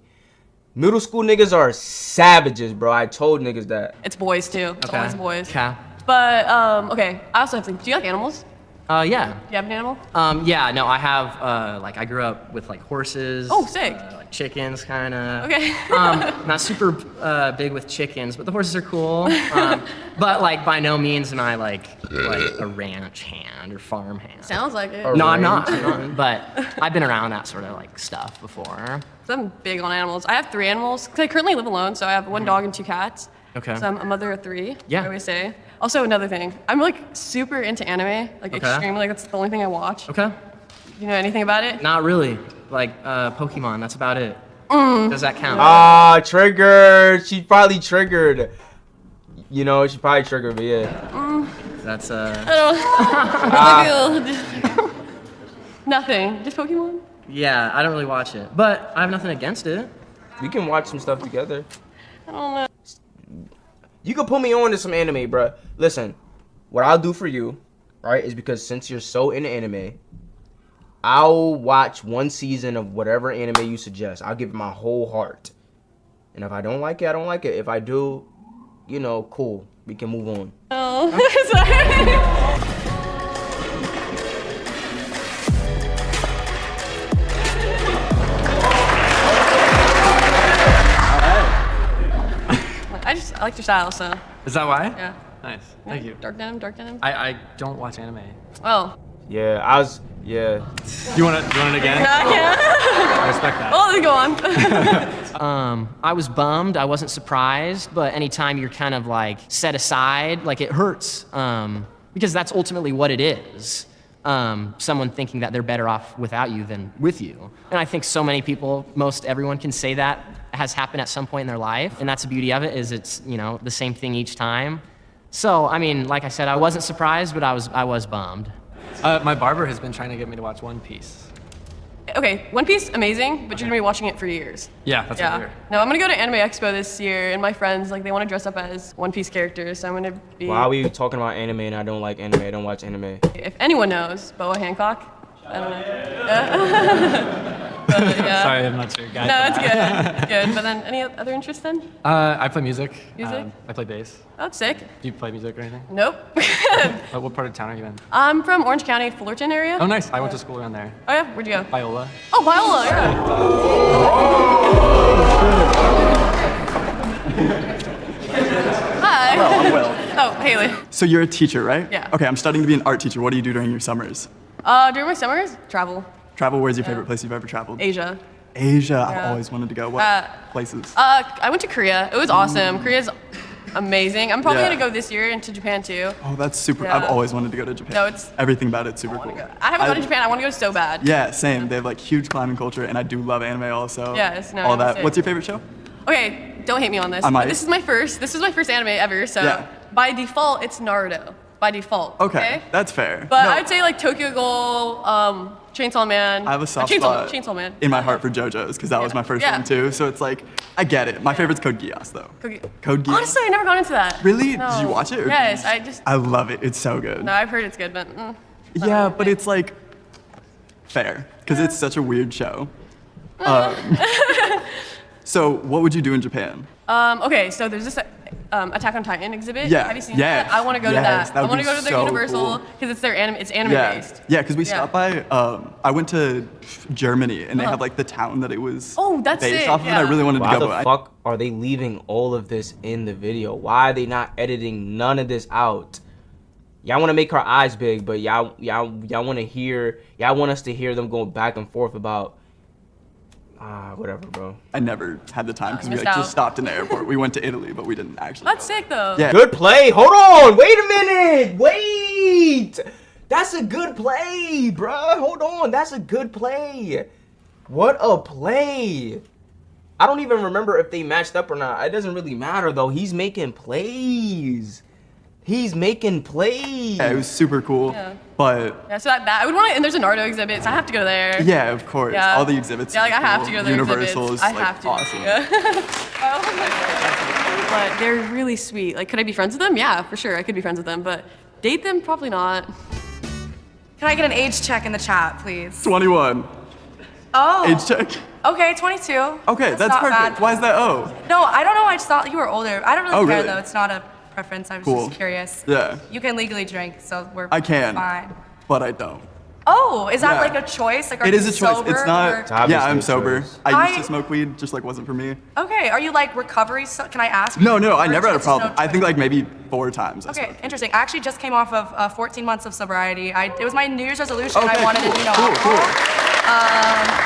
Middle school niggas are savages, bro. I told niggas that.
It's boys too. It's
Okay.
always boys.
Okay.
But okay, I also have to. Do you like animals?
Yeah.
Do you have an animal?
Yeah, no, I have, like, I grew up with, like, horses.
Oh, sick.
Like, chickens, kind of.
Okay.
Not super big with chickens, but the horses are cool. But, like, by no means am I, like a ranch hand or farm hand.
Sounds like it.
No, I'm not. But I've been around that sort of, like, stuff before.
So I'm big on animals. I have 3 animals, because I currently live alone, so I have 1 dog and 2 cats.
Okay.
So I'm a mother of 3,
Yeah.
I always say. Also, another thing, I'm like super into anime, like
Okay.
extremely, like that's the only thing I watch.
Okay.
You know anything about it?
Not really. Like, Pokemon, that's about it. Does that count?
Ah, triggered. She probably triggered. You know, she probably triggered, but yeah.
That's,
Nothing. Just Pokemon?
Yeah, I don't really watch it. But I have nothing against it.
We can watch some stuff together.
I don't know.
You can put me on to some anime, bruh. Listen, what I'll do for you, right, is because since you're so into anime, I'll watch 1 season of whatever anime you suggest. I'll give it my whole heart. And if I don't like it, I don't like it. If I do, you know, cool. We can move on.
Oh, sorry. I like your style, so.
Is that why?
Yeah.
Nice. Thank you.
Dark denim.
I don't watch anime.
Oh.
Yeah, yeah.
You want it again?
Yeah, I can.
I respect that.
Oh, then go on.
I was bummed. I wasn't surprised, but anytime you're kind of like set aside, like it hurts, because that's ultimately what it is. Someone thinking that they're better off without you than with you. And I think so many people, most everyone can say that has happened at some point in their life. And that's the beauty of it, is it's, you know, the same thing each time. So, I mean, like I said, I wasn't surprised, but I was bummed.
My barber has been trying to get me to watch One Piece.
Okay, One Piece, amazing, but you're gonna be watching it for years.
Yeah, that's what I hear.
No, I'm gonna go to Anime Expo this year, and my friends, like, they wanna dress up as One Piece characters, so I'm gonna be...
Why are we talking about anime and I don't like anime? I don't watch anime.
If anyone knows Boa Hancock, I don't know. But, yeah.
Sorry, I'm not sure. Guys.
No, it's good. Good. But then, any other interest then?
I play music.
Music?
I play bass.
Oh, that's sick.
Do you play music or anything?
Nope.
What part of town are you in?
I'm from Orange County, Fullerton area.
Oh, nice. I went to school around there.
Oh, yeah? Where'd you go?
Viola.
Oh, Viola, yeah. Hi.
Hello, I'm Will.
Oh, Haley.
So you're a teacher, right?
Yeah.
Okay, I'm studying to be an art teacher. What do you do during your summers?
During my summers, travel.
Travel, where's your favorite place you've ever traveled?
Asia.
Asia.
Yeah.
I've always wanted to go. What places?
I went to Korea. It was awesome. Korea's amazing. I'm probably
Yeah.
gonna go this year into Japan too.
Oh, that's super.
Yeah.
I've always wanted to go to Japan.
No, it's-
everything about it's super cool.
I haven't gone to Japan. I want to go so bad.
Yeah, same. They have like huge climbing culture, and I do love anime also.
Yes, no,
all
I'm
that.
sick.
What's your favorite show?
Okay, don't hate me on this.
I might.
This is my first anime ever. So
Yeah.
by default, it's Naruto. By default.
Okay, that's fair.
But
No,
I'd say like Tokyo Ghoul, Chainsaw Man.
I have a soft
Chainsaw Man.
in my heart for JoJo's because that was my first
Yeah.
one too. So it's like I get it. My favorite's Code Geass though. Code Geass.
Honestly, I never got into that.
Really?
No.
Did you watch it? Or
Yes,
did you
I
I love it. It's so good.
No, I've heard it's good, but.
Yeah, but it's like fair because it's such a weird show. So what would you do in Japan?
Okay, so there's this Attack on Titan exhibit.
Yeah,
Have you seen
yes,
that? I want to go to
yes,
that.
that
I
would
want to
be
go to their
so
Universal
cool.
because it's their anime. It's anime
Yeah,
based.
yeah, because we
Yeah.
stopped by. I went to Germany and they have like the town that it was
Oh, that's
based
sick,
off of, and I really wanted
Why
to go.
the
but I-
fuck are they leaving all of this in the video? Why are they not editing none of this out? Y'all want to make our eyes big, but y'all want to hear, y'all want us to hear them going back and forth about, whatever, bro.
I never had the time because we
Missed
like
out.
just stopped in the airport. We went to Italy, but we didn't actually.
That's sick though.
Yeah.
Good play. Hold on. Wait a minute. Wait. That's a good play, bruh. Hold on. That's a good play. What a play. I don't even remember if they matched up or not. It doesn't really matter, though. He's making plays. He's making plays.
Yeah, it was super cool.
Yeah.
But
Yeah, so that I would want to, and there's a Naruto exhibit, so I have to go there.
yeah, of course,
Yeah.
all the exhibits.
Yeah, like I
are
have
cool.
to go to their
Universal
exhibits.
is
I
like
have to.
awesome.
Yeah. But they're really sweet. Like, could I be friends with them? Yeah, for sure. I could be friends with them, but date them? Probably not.
Can I get an age check in the chat, please?
21.
Oh.
Age check.
Okay, 22.
Okay, that's
not
perfect.
bad.
Why is that? Oh.
No, I don't know. I just thought you were older. I don't really
Oh,
care
really?
though. It's not a preference. I was
Cool.
just curious.
Yeah.
You can legally drink, so we're
I can,
fine.
but I don't.
Oh, is that
Yeah.
like a choice? Like, are
It
you
is a choice.
sober
It's not.
or-
It's obviously
Yeah, I'm
a
sober.
choice.
I used to smoke weed, just like wasn't for me.
Okay, are you like recovery? Can I ask?
No, no, I
Or
never had a
it's just no
problem. I think like maybe 4 times. I
Okay,
smoked.
interesting. I actually just came off of 14 months of sobriety. It was my New Year's resolution.
Okay,
I wanted
cool,
to do no
cool,
alcohol.
cool.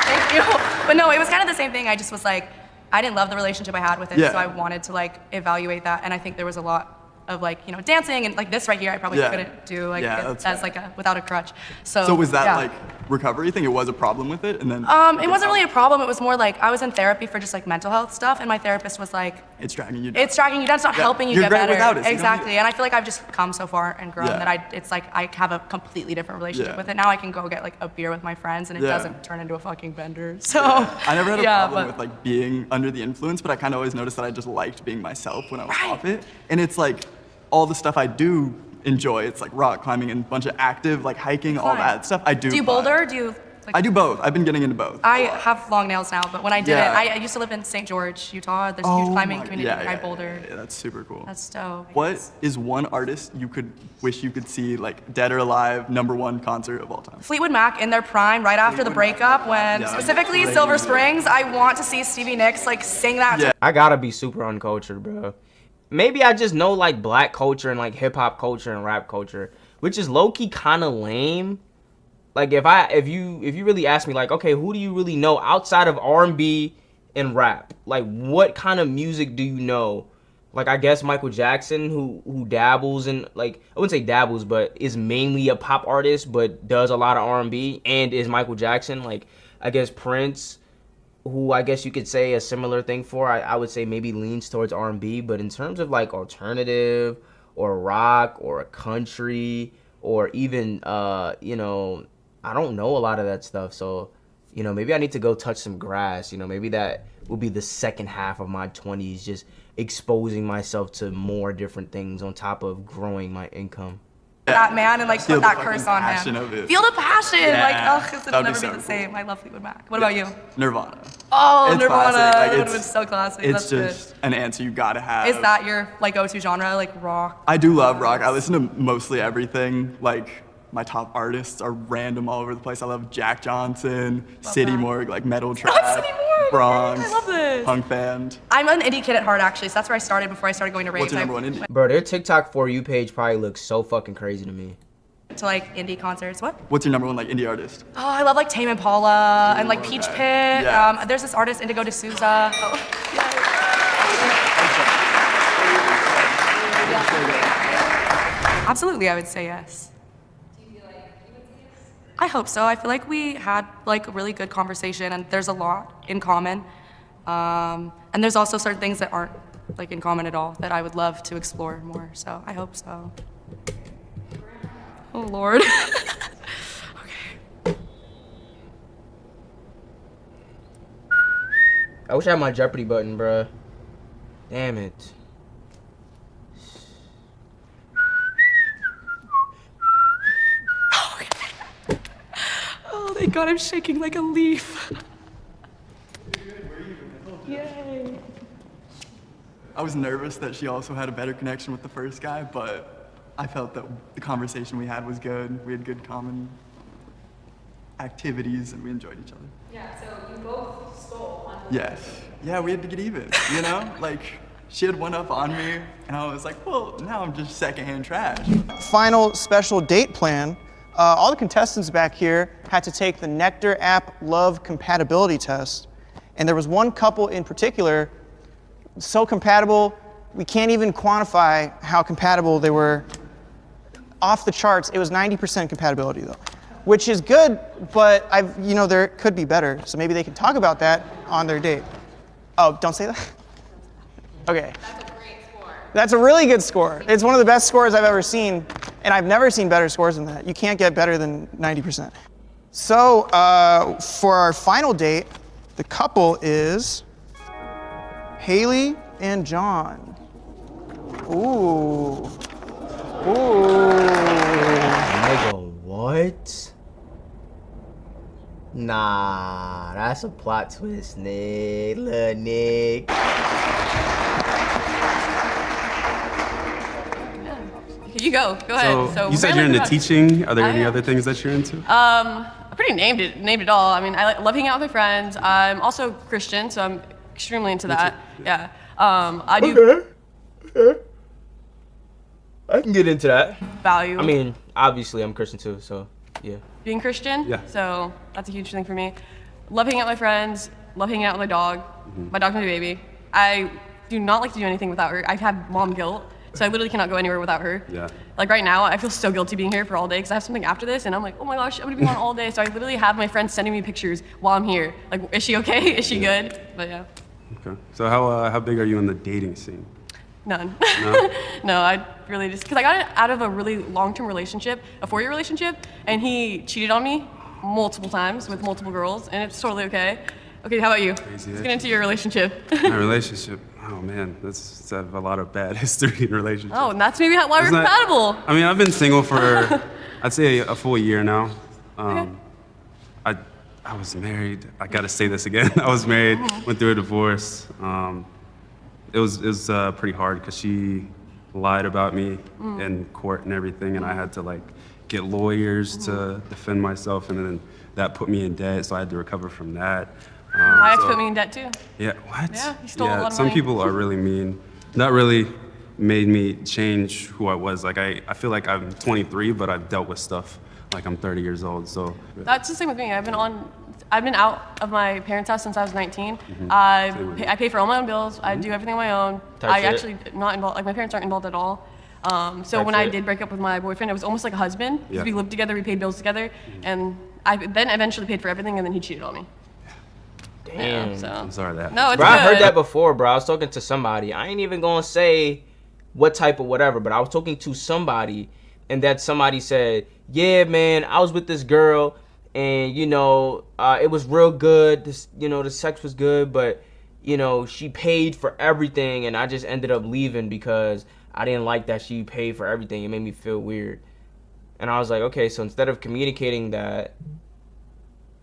Thank you. But no, it was kind of the same thing. I just was like, I didn't love the relationship I had with it,
Yeah.
so I wanted to like evaluate that. And I think there was a lot of like, you know, dancing and like this right here, I probably
Yeah.
couldn't do like
Yeah,
it-
that's
as
fair.
like without a crutch. So.
So was that
yeah.
like recovery thing? It was a problem with it, and then.
It wasn't really a problem. It was more like I was in therapy for just like mental health stuff, and my therapist was like,
It's dragging you down.
it's dragging you down. It's not
Yeah.
helping you
You're
get
great
better.
without it, so you don't need
Exactly. And I feel like I've just come so far and grown
Yeah.
that it's like I have a completely different relationship
Yeah.
with it. Now I can go get like a beer with my friends, and it
Yeah.
doesn't turn into a fucking bender. So.
I never had a
yeah,
problem
but-
with like being under the influence, but I kind of always noticed that I just liked being myself when I was off it. And it's like all the stuff I do enjoy. It's like rock climbing and a bunch of active like hiking, all
Fine.
that stuff. I do.
Do you
climb.
boulder? Do you? Like,
I do both. I've been getting into both.
I have long nails now, but when I didn't,
Yeah.
I used to live in St. George, Utah. There's a huge climbing community.
Yeah,
I
yeah,
bouldered.
yeah, that's super cool.
That's dope.
What is one artist you could wish you could see like dead or alive #1 concert of all time?
Fleetwood Mac in their prime, right after the breakup, when
Yeah,
specifically
crazy.
Silver Springs. I want to see Stevie Nicks like sing that.
Yeah.
I gotta be super uncultured, bro. Maybe I just know like black culture and like hip hop culture and rap culture, which is low key kind of lame. Like if you really ask me like, okay, who do you really know outside of R&B and rap? Like what kind of music do you know? Like I guess Michael Jackson, who dabbles in like, I wouldn't say dabbles, but is mainly a pop artist, but does a lot of R&B and is Michael Jackson. Like I guess Prince, who I guess you could say a similar thing for. I would say maybe leans towards R&B, but in terms of like alternative or rock or country or even you know, I don't know a lot of that stuff. So, you know, maybe I need to go touch some grass. You know, maybe that will be the second half of my 20s, just exposing myself to more different things on top of growing my income.
That man and like
Feel
put
the
that
fucking
curse on
passion
him.
of it.
Feel the passion.
Yeah.
Like, ugh, it'll
That'd be
never be
so
the
cool.
same. I love Fleetwood Mac. What about you?
Nirvana.
Oh,
It's
Nirvana.
classic. Like,
That would've
it's-
been so classic.
It's
That's good.
just an answer you gotta have.
Is that your like go-to genre, like rock?
I do love rock. I listen to mostly everything. Like my top artists are random all over the place. I love Jack Johnson, City Morgue, like metal trap, Bronx,
I love this.
punk band.
I'm an indie kid at heart, actually, so that's where I started before I started going to raves.
What's your number one indie?
Bro, their TikTok For You page probably looks so fucking crazy to me.
to like indie concerts. What?
What's your number one like indie artist?
Oh, I love like Tame Impala and like Peach Pit.
Yeah.
There's this artist Indigo D'Souza. Absolutely, I would say yes. I hope so. I feel like we had like a really good conversation, and there's a lot in common. And there's also certain things that aren't like in common at all that I would love to explore more. So I hope so. Oh Lord.
I wish I had my Jeopardy button, bruh. Damn it.
Oh, thank God, I'm shaking like a leaf. Yay.
I was nervous that she also had a better connection with the first guy, but I felt that the conversation we had was good. We had good common activities, and we enjoyed each other.
Yeah, so you both stole one.
Yes. Yeah, we had to get even, you know? Like, she had one up on me, and I was like, well, now I'm just secondhand trash.
Final special date plan. All the contestants back here had to take the Nectar app Love compatibility test. And there was one couple in particular, so compatible, we can't even quantify how compatible they were. Off the charts, it was 90% compatibility though, which is good, but there could be better. So maybe they can talk about that on their date. Oh, don't say that? Okay.
That's a great score.
That's a really good score. It's one of the best scores I've ever seen, and I've never seen better scores than that. You can't get better than 90%. So for our final date, the couple is Haley and John. Ooh.
Nigga, what? Nah, that's a plot twist, Nick. Lil' Nick.
You go. Go ahead. So
you said you're into teaching. Are there any other things that you're into?
I pretty named it all. I mean, I love hanging out with my friends. I'm also Christian, so I'm extremely into that. Yeah. I do.
Okay. I can get into that.
Value.
I mean, obviously I'm Christian too, so yeah.
Being Christian.
Yeah.
So that's a huge thing for me. Love hanging out with my friends. Love hanging out with my dog. My dog's my baby. I do not like to do anything without her. I have mom guilt, so I literally cannot go anywhere without her.
Yeah.
Like right now, I feel so guilty being here for all day because I have something after this, and I'm like, oh my gosh, I'm gonna be gone all day. So I literally have my friends sending me pictures while I'm here. Like, is she okay? Is she good? But yeah.
Okay. So how big are you in the dating scene?
None.
No?
No, I really just, because I got out of a really long-term relationship, a 4-year relationship, and he cheated on me multiple times with multiple girls, and it's totally okay. Okay, how about you?
Crazy.
Let's get into your relationship.
My relationship. Oh man, that's I have a lot of bad history in relationships.
Oh, and that's maybe why we're
Isn't that-
compatible.
I mean, I've been single for I'd say a full year now. I was married. I gotta say this again. I was married, went through a divorce. It was pretty hard because she lied about me in court and everything, and I had to like get lawyers to defend myself, and then that put me in debt, so I had to recover from that.
My ex put me in debt too.
Yeah, what?
Yeah, he stole a lot of
some
money.
people are really mean. That really made me change who I was. Like I feel like I'm 23, but I've dealt with stuff like I'm 30 years old. So
That's the same with me. I've been out of my parents' house since I was 19.
Same with
I pay for all my own bills. I do everything on my own.
Type
I
shit.
actually not involved. Like my parents aren't involved at all. So
Type
when I
shit.
did break up with my boyfriend, it was almost like a husband. 'Cause
Yeah.
We lived together. We paid bills together, and I then eventually paid for everything, and then he cheated on me.
Damn.
Yeah, so.
I'm sorry that.
No, it's
Bro, I heard
good.
that before, bro. I was talking to somebody. I ain't even gonna say what type of whatever, but I was talking to somebody, and that somebody said, "Yeah, man, I was with this girl, and it was real good. The sex was good, but she paid for everything, and I just ended up leaving because I didn't like that she paid for everything. It made me feel weird." And I was like, okay, so instead of communicating that,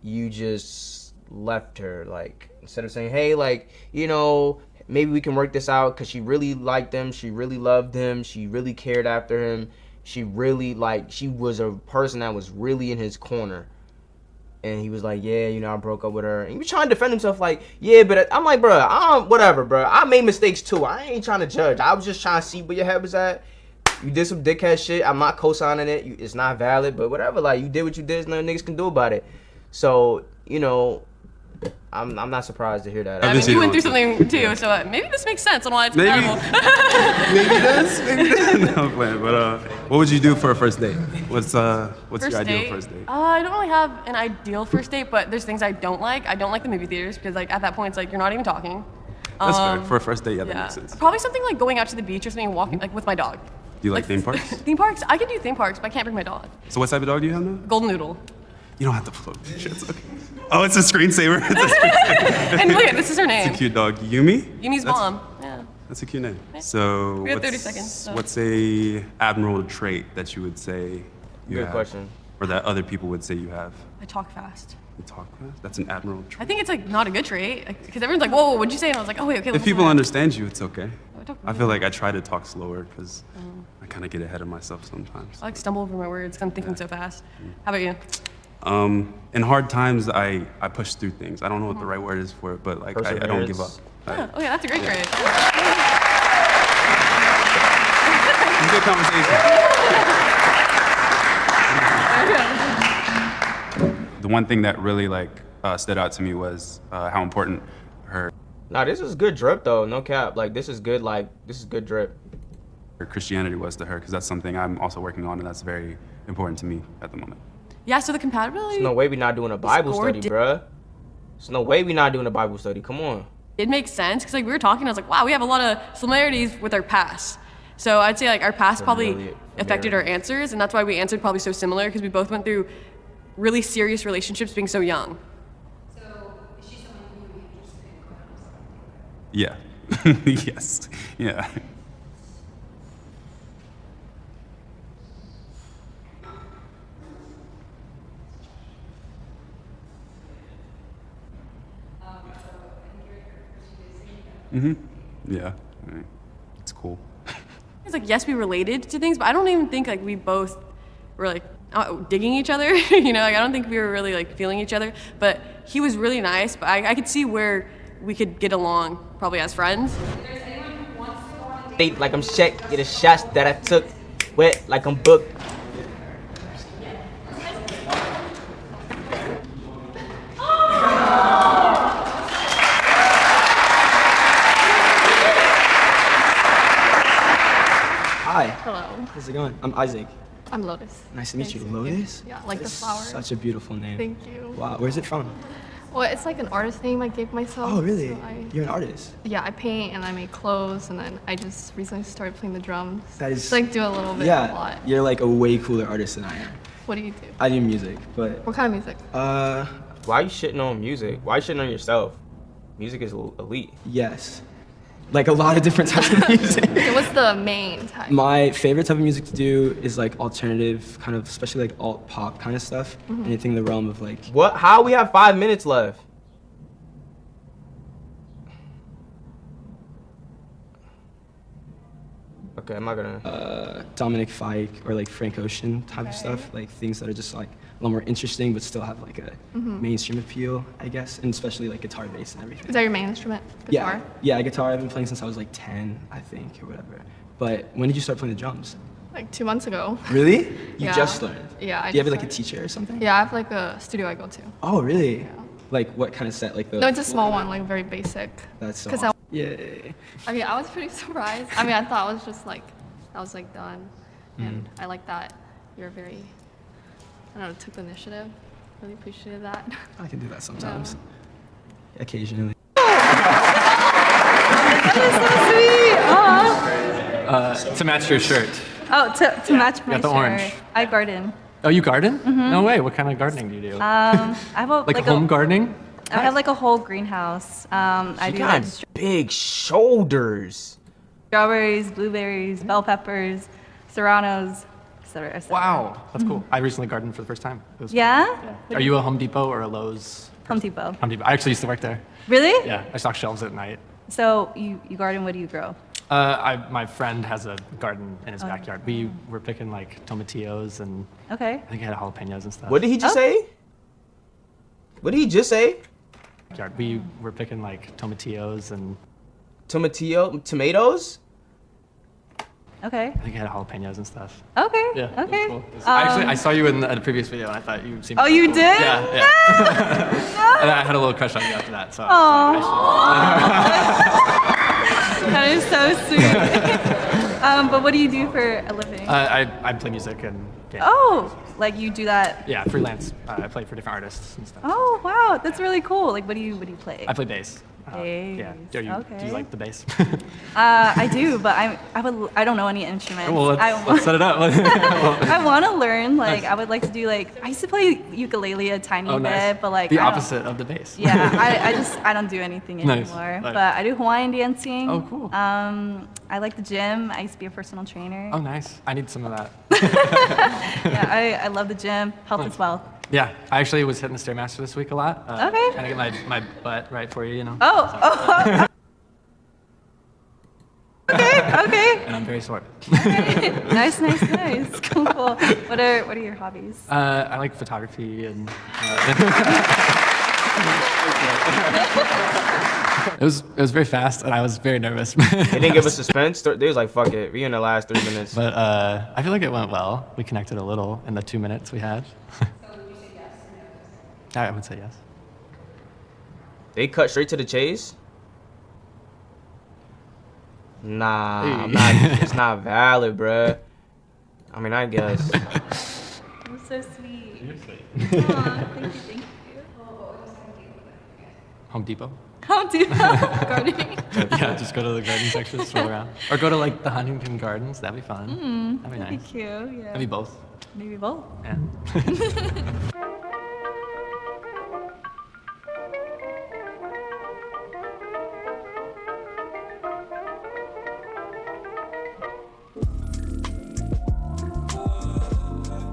you just left her. Like, instead of saying, hey, like, maybe we can work this out, because she really liked him, she really loved him, she really cared after him, she was a person that was really in his corner. And he was like, yeah, I broke up with her. And he was trying to defend himself like, yeah, but I'm like, bro, whatever, bro. I made mistakes too. I ain't trying to judge. I was just trying to see where your head was at. You did some dickhead shit. I'm not co-signing it. It's not valid, but whatever. Like, you did what you did. There's nothing niggas can do about it. So, you know, I'm not surprised to hear that.
I mean, you went through something too, so maybe this makes sense on why it's compatible.
Maybe it does. Maybe it does. No, I'm playing. But what would you do for a first date? What's your ideal first date?
I don't really have an ideal first date, but there's things I don't like. I don't like the movie theaters because like at that point it's like you're not even talking.
That's fair. For a first date, yeah, that makes sense.
Probably something like going out to the beach or something and walking like with my dog.
Do you like theme parks?
Theme parks? I can do theme parks, but I can't bring my dog.
So what type of dog do you have now?
Golden Noodle.
You don't have to float these shits. Okay. Oh, it's a screensaver. It's a screensaver.
And look, this is her name.
It's a cute dog. Yumi?
Yumi's mom. Yeah.
That's a cute name. So
We have 30 seconds, so.
What's a admirable trait that you would say you
Good
have?
question.
Or that other people would say you have?
I talk fast.
You talk fast? That's an admirable trait.
I think it's like not a good trait because everyone's like, whoa, what'd you say? And I was like, oh wait, okay.
If people understand you, it's okay.
talk
I feel like I try to talk slower because I kind of get ahead of myself sometimes.
I like stumble over my words 'cause I'm thinking so fast. How about you?
In hard times, I push through things. I don't know what the right word is for it, but like I don't give up.
Oh, yeah, that's a great trait.
It's a good conversation. The one thing that really stood out to me was how important her
Nah, this is good drip though, no cap. Like this is good drip.
her Christianity was to her, because that's something I'm also working on, and that's very important to me at the moment.
Yeah, so the compatibility.
There's no way we're not doing a Bible
score
study, bruh. There's no way we're not doing a Bible study. Come on.
It makes sense because like we were talking, I was like, wow, we have a lot of similarities with our past. So I'd say like our past probably affected our answers, and that's why we answered probably so similar because we both went through really serious relationships being so young.
Yeah. Yes. Yeah. Yeah. Right. It's cool.
It's like yes, we related to things, but I don't even think like we both were like digging each other. You know, like I don't think we were really like feeling each other. But he was really nice. But I could see where we could get along, probably as friends.
Think like I'm Shaq, get a shots that I took, wet like I'm booked.
Hi.
Hello.
How's it going? I'm Isaac.
I'm Lotus.
Nice to meet you. Lotus?
Yeah, like the
That's
flower.
Such a beautiful name.
Thank you.
Wow, where's it from?
Well, it's like an artist name I gave myself.
Oh, really?
so
You're an artist?
Yeah, I paint and I make clothes, and then I just recently started playing the drums.
That is.
Just like do a little bit,
yeah,
a lot.
you're like a way cooler artist than I am.
What do you do?
I do music, but.
What kind of music?
Why you shitting on music? Why you shitting on yourself? Music is elite.
Yes. Like a lot of different types of music.
Okay, what's the main type?
My favorite type of music to do is like alternative, kind of, especially like alt pop kind of stuff.
Mhm.
Anything in the realm of like.
What? How we have 5 minutes left? Okay, I'm not gonna.
Dominic Fike or like Frank Ocean type of stuff, like things that are just like a lot more interesting but still have like a
Mhm.
mainstream appeal, I guess, and especially like guitar, bass, and everything.
Is that your main instrument? Guitar?
Yeah, guitar. I've been playing since I was like 10, I think, or whatever. But when did you start playing the drums?
Like 2 months ago.
Really? You
Yeah.
just learned?
Yeah, I
Do you have
just
like a
started.
teacher or something?
Yeah, I have like a studio I go to.
Oh, really? Like what kind of set? Like the.
No, it's a small one, like very basic.
That's so
'Cause
awesome. Yay.
I mean, I was pretty surprised. I mean, I thought I was just like, I was like done, and
Mm.
I like that you're very, I don't know, took the initiative. Really appreciated that.
I can do that sometimes. Occasionally.
To match your shirt.
Oh, to match my
got the
shirt.
orange.
I garden.
Oh, you garden?
Mhm.
No way. What kind of gardening do you do?
I have a
like home gardening?
I have like a whole greenhouse. I
She
do
got
like
big shoulders.
strawberries, blueberries, bell peppers, serranos, etc. Et cetera.
Wow, that's cool. I recently gardened for the first time. It was
Yeah?
Are you a Home Depot or a Lowe's?
Home Depot.
Home Depot. I actually used to work there.
Really?
Yeah, I stock shelves at night.
So you garden, what do you grow?
My friend has a garden in his
Oh.
backyard. We were picking like tomatillos and
Okay.
I think I had jalapenos and stuff.
What did he just say? What did he just say?
Backyard. We were picking like tomatillos and
tomatoes?
Okay.
I think I had jalapenos and stuff.
Okay.
Yeah. It was
Okay.
cool. Actually, I saw you in a previous video, and I thought you seemed.
Oh, you
cool.
did?
Yeah. Yeah. And I had a little crush on you after that. So.
That is so sweet. But what do you do for a living?
I play music and games.
Oh, like you do that?
Yeah, freelance. I play for different artists and stuff.
Oh, wow, that's really cool. Like, what do you play?
I play bass.
Bass.
Yeah. Do you like the bass?
I do, but I don't know any instruments.
Well, let's set it up.
I want to learn. Like, I would like to do I used to play ukulele a tiny bit, but like
the
I don't-
opposite of the bass.
Yeah, I don't do anything
Nice.
anymore.
Nice.
But I do Hawaiian dancing.
Oh, cool.
I like the gym. I used to be a personal trainer.
Oh, nice. I need some of that.
Yeah, I love the gym. Health as well.
Yeah, I actually was hitting the Stairmaster this week a lot.
Okay.
Trying to get my butt right for you, you know.
Oh. Okay.
And I'm very sore.
Nice. Cool. What are your hobbies?
I like photography and. It was very fast, and I was very nervous.
They didn't give us suspense. They was like, "Fuck it, we in the last 3 minutes."
But I feel like it went well. We connected a little in the 2 minutes we had.
So would you say yes or no?
I would say yes.
They cut straight to the chase. Nah, I'm not. It's not valid, bruh. I mean, I guess.
You're so sweet.
Seriously.
Aw, thank you.
Home Depot.
Home Depot. Gardening.
Yeah, just go to the garden section, stroll around, or go to like the Huntington Gardens. That'd be fun. That'd be nice.
That'd be cute. Yeah.
Maybe both.
Maybe both.
Yeah.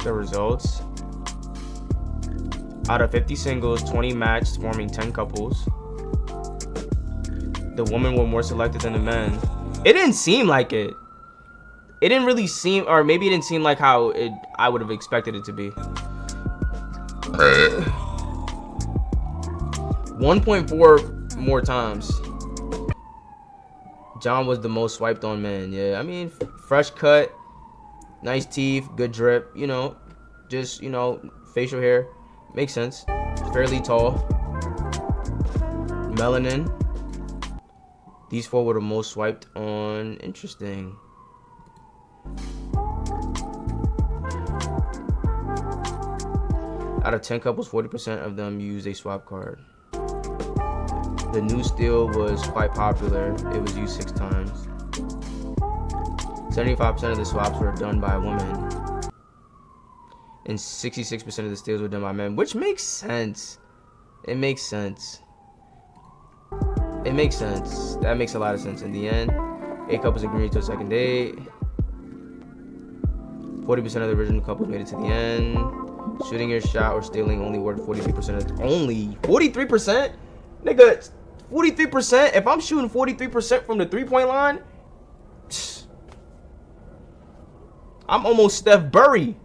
The results. Out of 50 singles, 20 matched, forming 10 couples. The women were more selected than the men. It didn't seem like it. It didn't really seem, or maybe it didn't seem like how I would have expected it to be. 1.4 more times. John was the most swiped on man. Yeah, I mean, fresh cut, nice teeth, good drip, you know, just, you know, facial hair. Makes sense. Fairly tall. Melanin. These four were the most swiped on. Interesting. Out of 10 couples, 40% of them used a swap card. The new steel was quite popular. It was used 6 times. 75% of the swaps were done by women. And 66% of the steals were done by men, which makes sense. It makes sense. It makes sense. That makes a lot of sense. In the end, 8 couples agreed to a second date. 40% of the original couples made it to the end. Shooting your shot or stealing only worked 43%. Only 43%? Nigga, 43%? If I'm shooting 43% from the 3-point line, I'm almost Steph Curry.